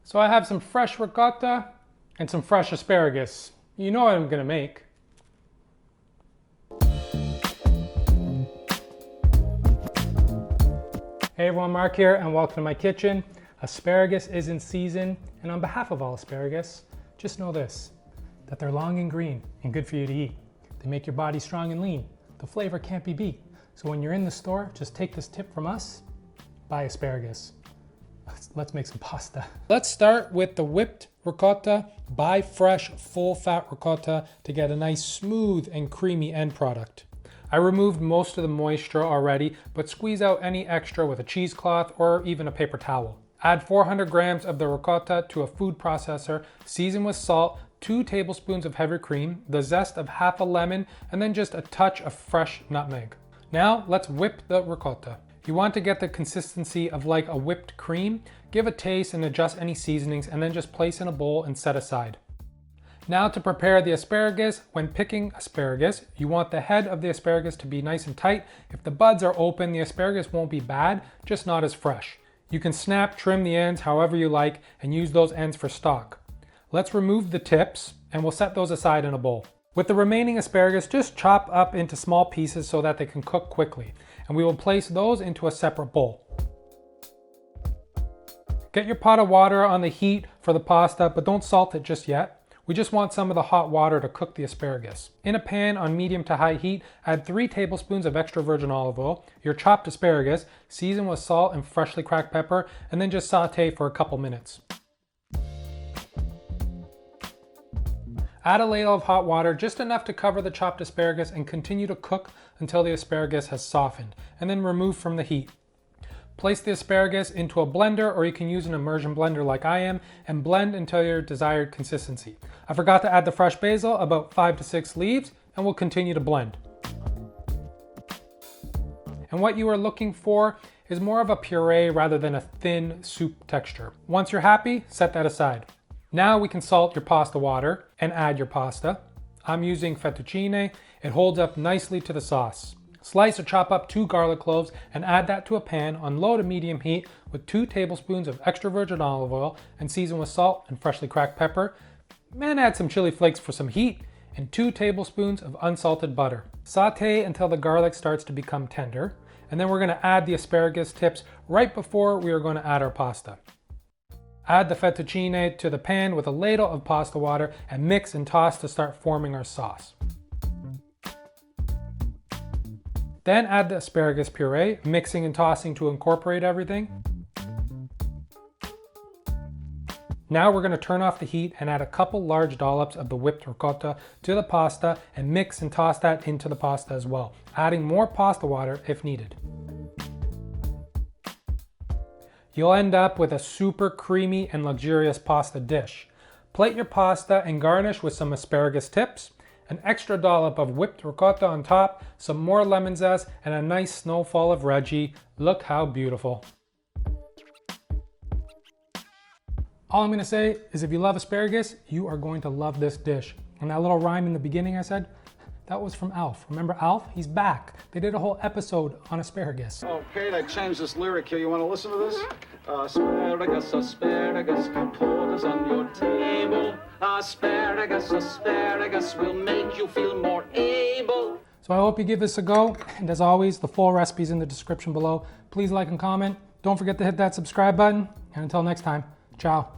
So I have some fresh ricotta and some fresh asparagus. You know what I'm gonna make. Hey everyone, Mark here and welcome to my kitchen. Asparagus is in season, and on behalf of all asparagus, just know this, that they're long and green and good for you to eat. They make your body strong and lean. The flavor can't be beat. So when you're in the store, just take this tip from us, buy asparagus. Let's make some pasta. Let's start with the whipped ricotta. Buy fresh, full-fat ricotta to get a nice, smooth and creamy end product. I removed most of the moisture already, but squeeze out any extra with a cheesecloth or even a paper towel. Add 400 grams of the ricotta to a food processor, season with salt, 2 tablespoons of heavy cream, the zest of half a lemon, and then just a touch of fresh nutmeg. Now let's whip the ricotta. You want to get the consistency of like a whipped cream. Give a taste and adjust any seasonings and then just place in a bowl and set aside. Now to prepare the asparagus. When picking asparagus, you want the head of the asparagus to be nice and tight. If the buds are open, the asparagus won't be bad, just not as fresh. You can snap, trim the ends however you like and use those ends for stock. Let's remove the tips and we'll set those aside in a bowl. With the remaining asparagus, just chop up into small pieces so that they can cook quickly. And we will place those into a separate bowl. Get your pot of water on the heat for the pasta, but don't salt it just yet. We just want some of the hot water to cook the asparagus. In a pan on medium to high heat, add 3 tablespoons of extra virgin olive oil, your chopped asparagus, season with salt and freshly cracked pepper, and then just saute for a couple minutes. Add a ladle of hot water, just enough to cover the chopped asparagus, and continue to cook until the asparagus has softened, and then remove from the heat. Place the asparagus into a blender, or you can use an immersion blender like I am, and blend until your desired consistency. I forgot to add the fresh basil, about 5 to 6 leaves, and we'll continue to blend. And what you are looking for is more of a puree rather than a thin soup texture. Once you're happy, set that aside. Now we can salt your pasta water and add your pasta. I'm using fettuccine. It holds up nicely to the sauce. Slice or chop up 2 garlic cloves and add that to a pan on low to medium heat with 2 tablespoons of extra virgin olive oil and season with salt and freshly cracked pepper. And add some chili flakes for some heat and 2 tablespoons of unsalted butter. Saute until the garlic starts to become tender. And then we're going to add the asparagus tips right before we are going to add our pasta. Add the fettuccine to the pan with a ladle of pasta water and mix and toss to start forming our sauce. Then add the asparagus puree, mixing and tossing to incorporate everything. Now we're going to turn off the heat and add a couple large dollops of the whipped ricotta to the pasta and mix and toss that into the pasta as well, adding more pasta water if needed. You'll end up with a super creamy and luxurious pasta dish. Plate your pasta and garnish with some asparagus tips, an extra dollop of whipped ricotta on top, some more lemon zest, and a nice snowfall of Reggie. Look how beautiful. All I'm gonna say is if you love asparagus, you are going to love this dish. And that little rhyme in the beginning I said, that was from Alf. Remember Alf? He's back. They did a whole episode on asparagus. Okay, they changed this lyric here. You want to listen to this? Asparagus, asparagus, put us on your table. Asparagus, asparagus will make you feel more able. So I hope you give this a go. And as always, the full recipe's in the description below. Please like and comment. Don't forget to hit that subscribe button. And until next time, ciao.